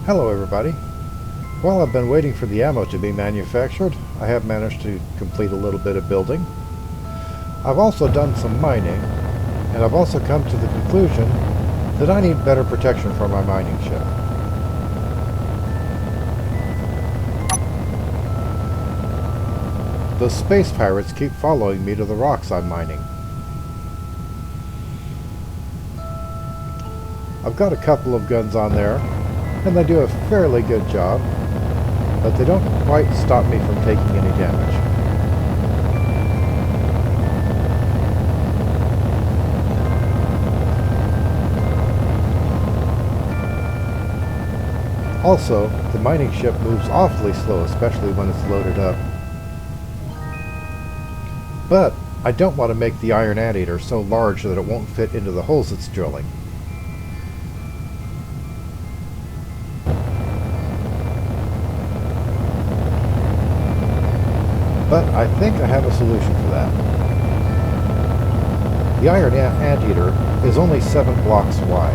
Hello everybody. While I've been waiting for the ammo to be manufactured, I have managed to complete a little bit of building. I've also done some mining, and I've also come to the conclusion that I need better protection for my mining ship. The space pirates keep following me to the rocks I'm mining. I've got a couple of guns on there, and they do a fairly good job, but they don't quite stop me from taking any damage. Also, the mining ship moves awfully slow, especially when it's loaded up. But I don't want to make the iron anteater so large that it won't fit into the holes it's drilling. But I think I have a solution for that. The iron anteater is only 7 blocks wide.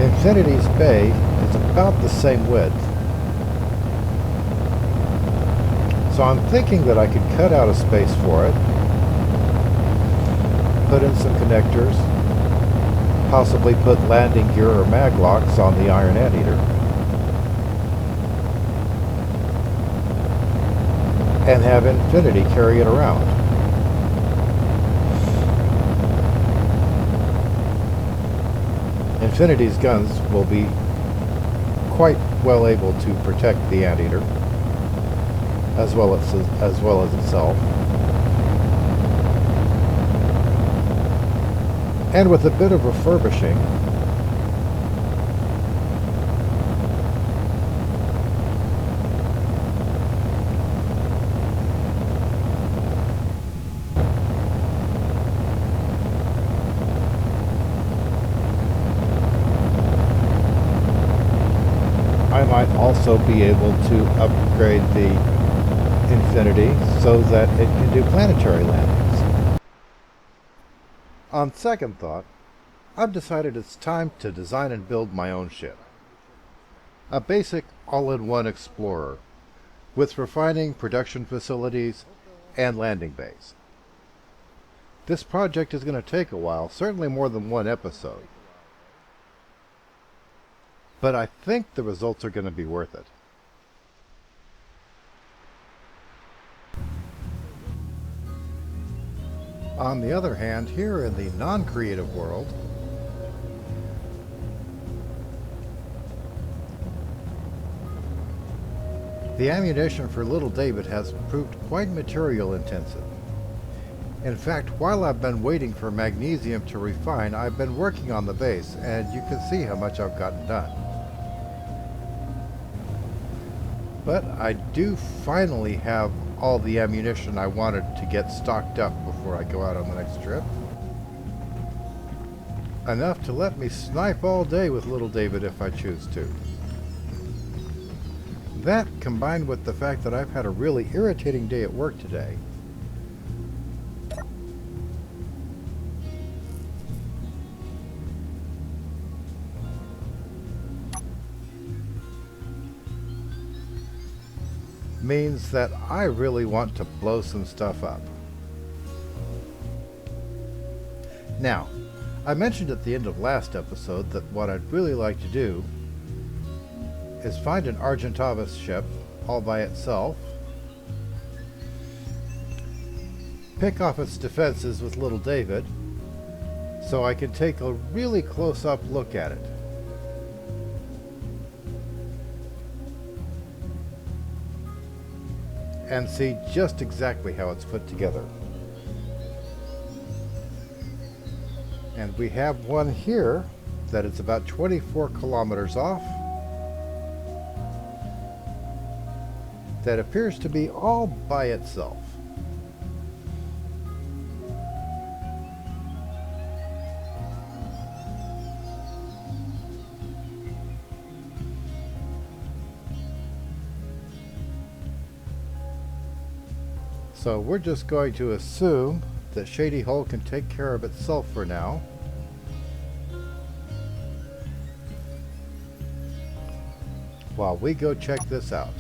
Infinity's bay is about the same width. So I'm thinking that I could cut out a space for it, put in some connectors, possibly put landing gear or mag locks on the iron anteater, and have Infinity carry it around. Infinity's guns will be quite well able to protect the anteater, as well as itself. And with a bit of refurbishing, I might also be able to upgrade the Infinity so that it can do planetary landings. On second thought, I've decided it's time to design and build my own ship. A basic all-in-one explorer with refining, production facilities, and landing bays. This project is going to take a while, certainly more than one episode. But I think the results are going to be worth it. On the other hand, here in the non-creative world, the ammunition for Little David has proved quite material intensive. In fact, while I've been waiting for magnesium to refine, I've been working on the base, and you can see how much I've gotten done. But I do finally have all the ammunition I wanted to get stocked up before I go out on the next trip. Enough to let me snipe all day with Little David if I choose to. That, combined with the fact that I've had a really irritating day at work today, means that I really want to blow some stuff up. Now, I mentioned at the end of last episode that what I'd really like to do is find an Argentavis ship all by itself, pick off its defenses with Little David, so I can take a really close-up look at it. And see just exactly how it's put together. And we have one here that is about 24 kilometers off that appears to be all by itself. So we're just going to assume that Shady Hole can take care of itself for now. While we go check this out.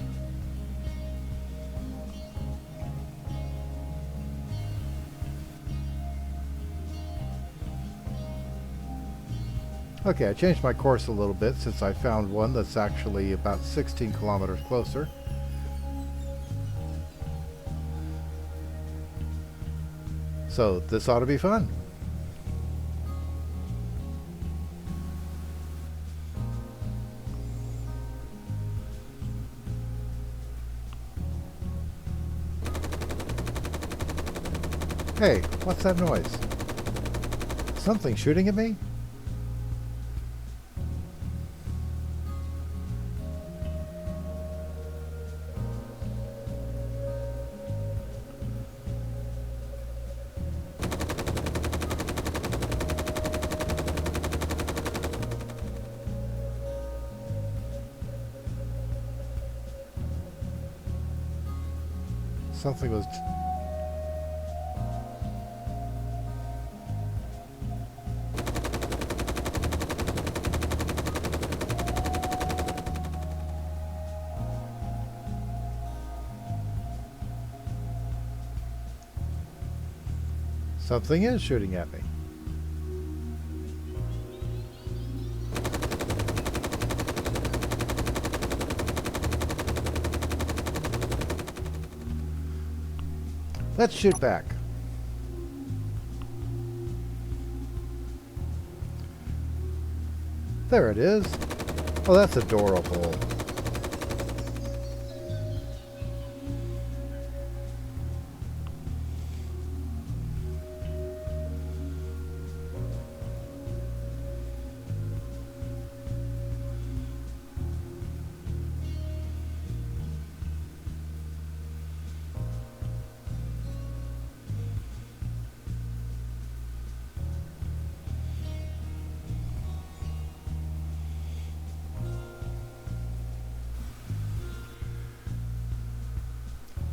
Okay, I changed my course a little bit since I found one that's actually about 16 kilometers closer. So this ought to be fun. Hey, what's that noise? Something shooting at me? Something was... Something is shooting at me. Let's shoot back. There it is. Oh, that's adorable.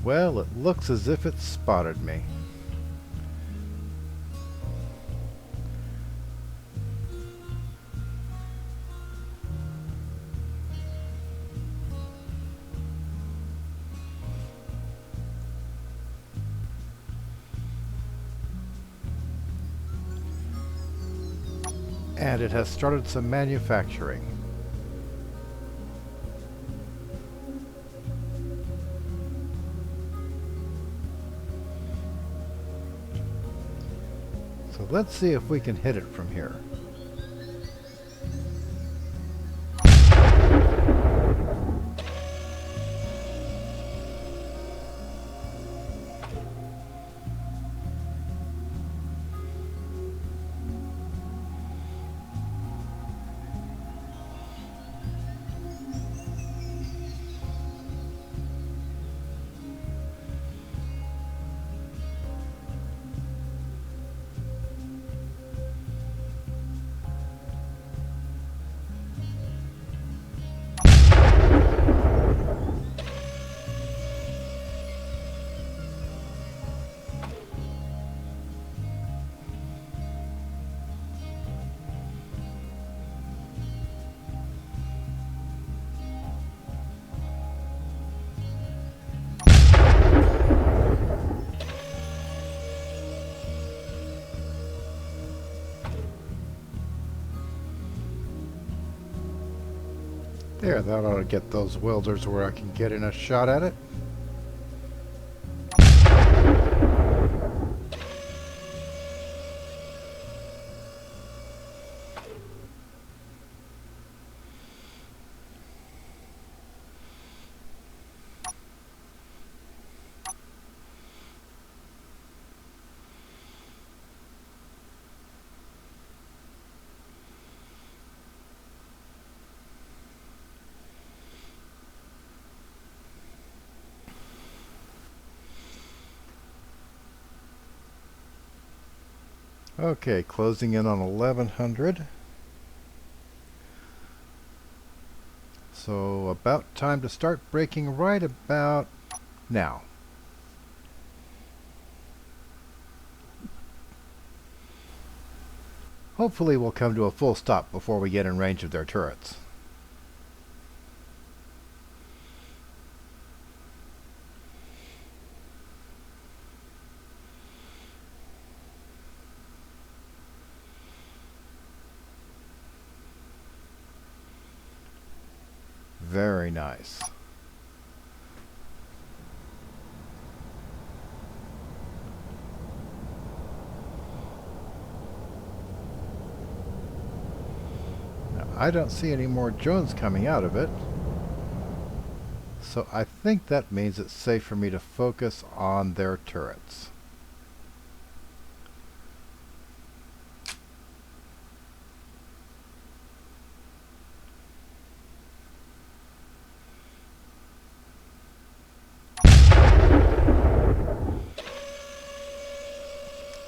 Well, it looks as if it spotted me. And it has started some manufacturing. So let's see if we can hit it from here. There, that ought to get those welders where I can get in a shot at it. Okay, closing in on 1100. So about time to start braking right about now. Hopefully we'll come to a full stop before we get in range of their turrets. Very nice. Now, I don't see any more drones coming out of it. So I think that means it's safe for me to focus on their turrets.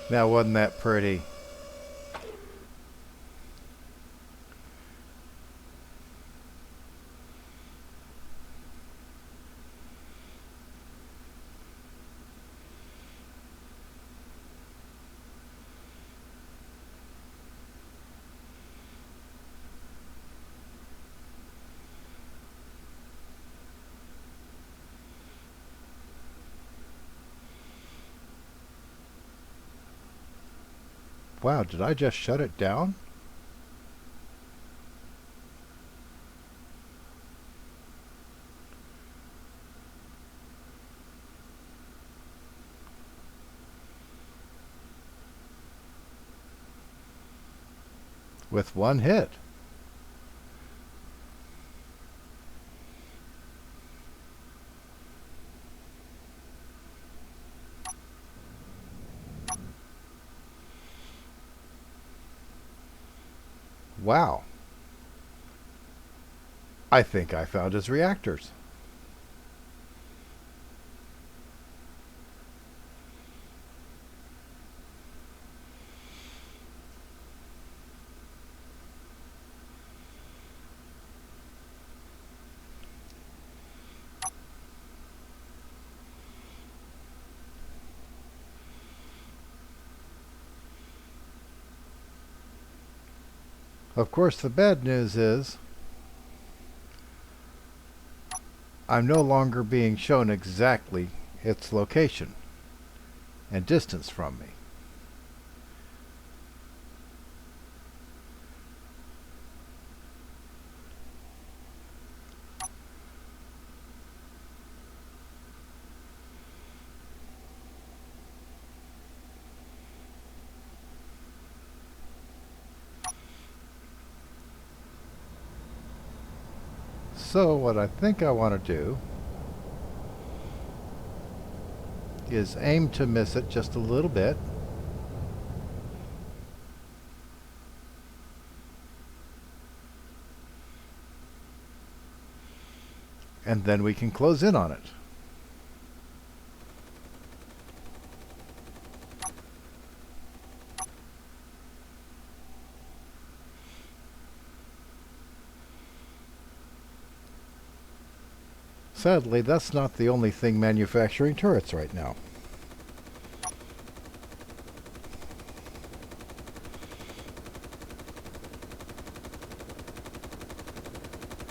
Now, wasn't that pretty? Wow, did I just shut it down? With one hit. Wow. I think I found his reactors. Of course, the bad news is I'm no longer being shown exactly its location and distance from me. So what I think I want to do is aim to miss it just a little bit. And then we can close in on it. Sadly, that's not the only thing manufacturing turrets right now.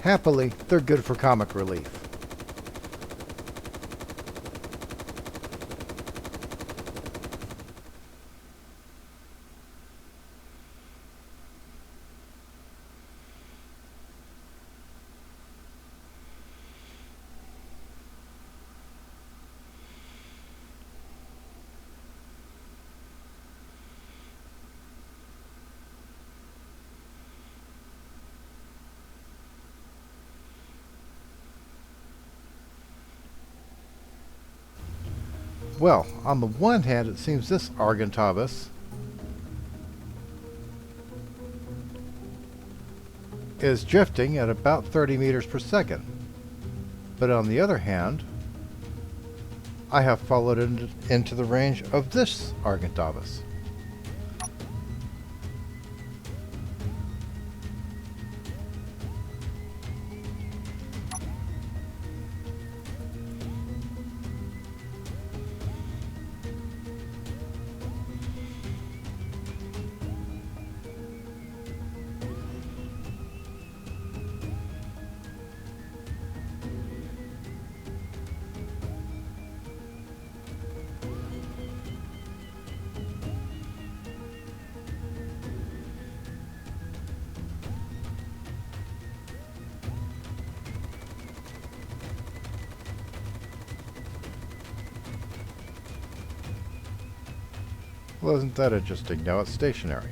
Happily, they're good for comic relief. Well, on the one hand, it seems this Argentobus is drifting at about 30 meters per second. But on the other hand, I have followed it into the range of this Argentobus. Well, isn't that interesting? Now it's stationary.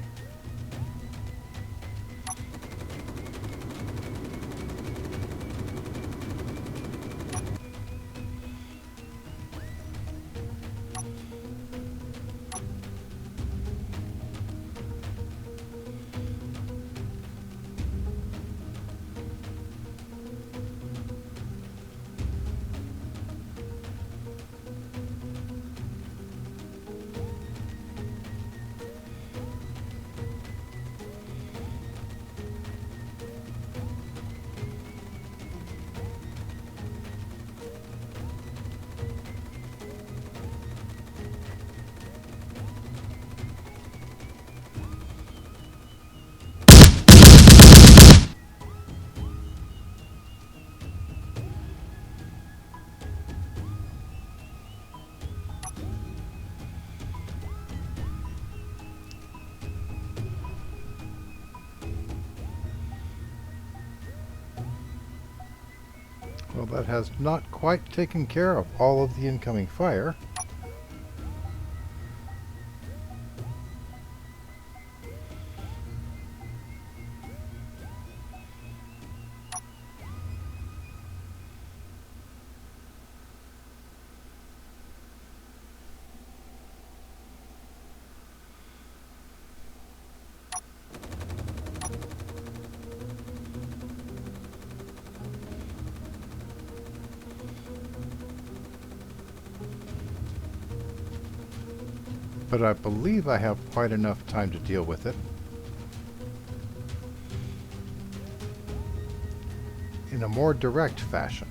Well, that has not quite taken care of all of the incoming fire. But I believe I have quite enough time to deal with it in a more direct fashion.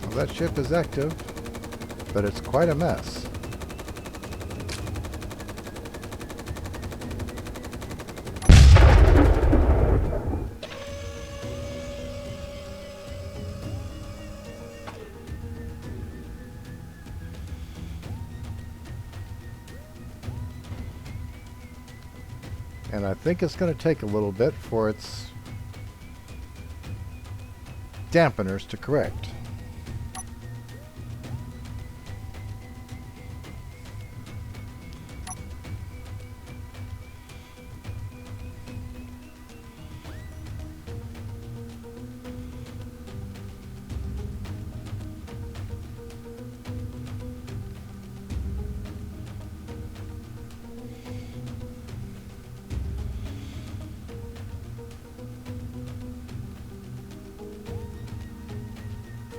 Well, that ship is active, but it's quite a mess. And I think it's going to take a little bit for its dampeners to correct.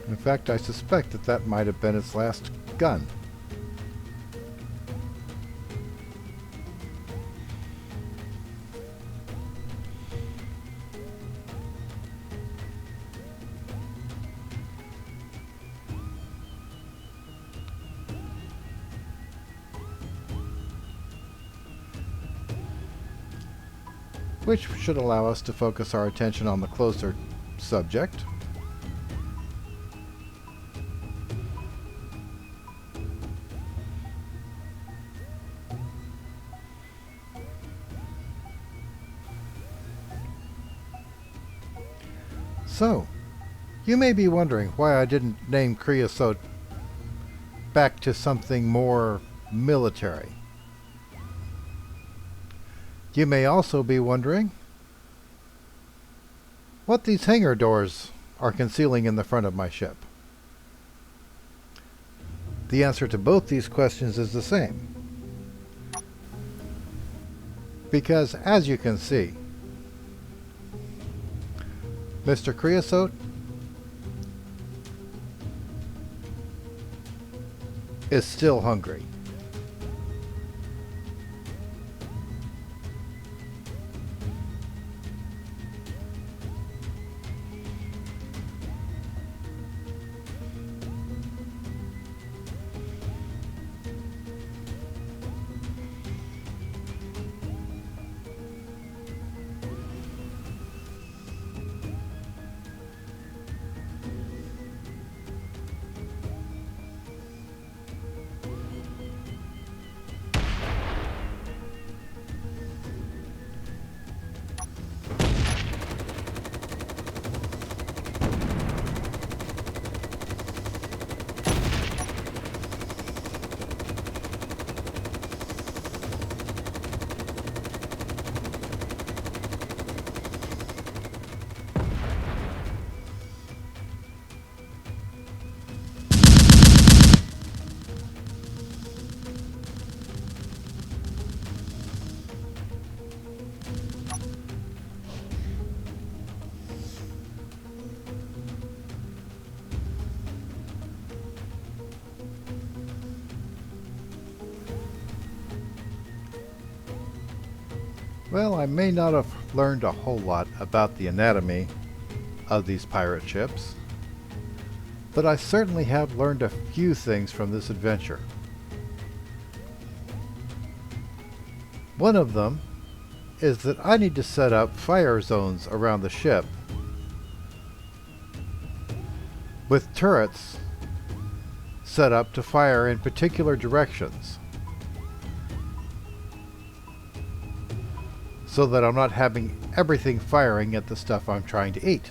In fact, I suspect that that might have been its last gun. Which should allow us to focus our attention on the closer subject. So, you may be wondering why I didn't name Creosote back to something more military. You may also be wondering what these hangar doors are concealing in the front of my ship. The answer to both these questions is the same. Because, as you can see, Mister Creosote is still hungry. Well, I may not have learned a whole lot about the anatomy of these pirate ships, but I certainly have learned a few things from this adventure. One of them is that I need to set up fire zones around the ship with turrets set up to fire in particular directions, so that I'm not having everything firing at the stuff I'm trying to eat.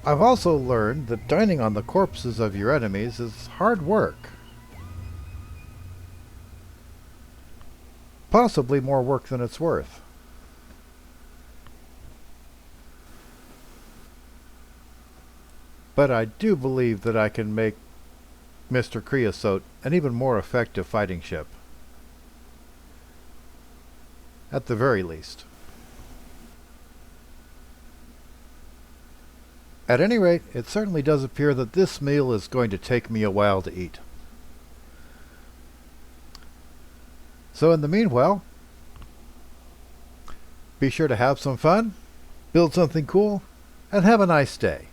I've also learned that dining on the corpses of your enemies is hard work. Possibly more work than it's worth. But I do believe that I can make Mister Creosote an even more effective fighting ship. At the very least. At any rate, it certainly does appear that this meal is going to take me a while to eat. So in the meanwhile, be sure to have some fun, build something cool, and have a nice day.